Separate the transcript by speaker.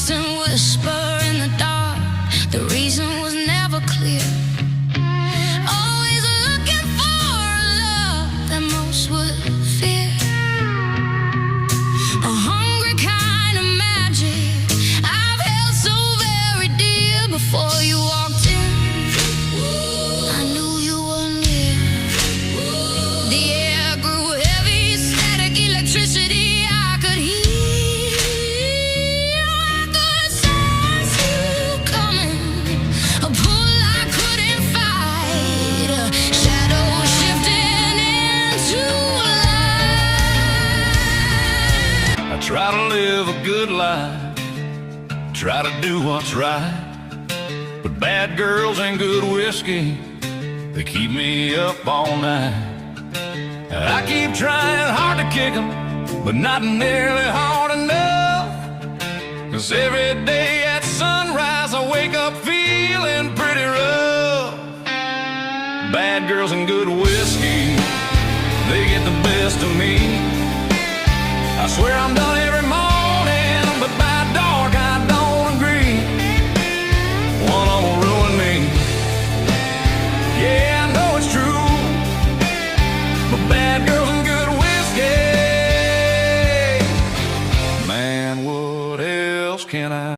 Speaker 1: constant whisper in the dark. The reason was never clear. Always looking for a love that most would fear. A hungry kind of magic I've held so very dear. Before you walked in, I knew you were near. The air grew heavy, static electricity I could hear. I could sense you coming, a pull I couldn't fight, a shadow shifting into light.
Speaker 2: I try to live a good life, try to do what's right, but bad girls and good whiskey, they keep me up all night. I keep trying hard to kick 'em, but not nearly hard enough. 'Cause every day at sunrise I wake up feeling pretty rough. Bad girls and good whiskey, they get the best of me. I swear I'm done every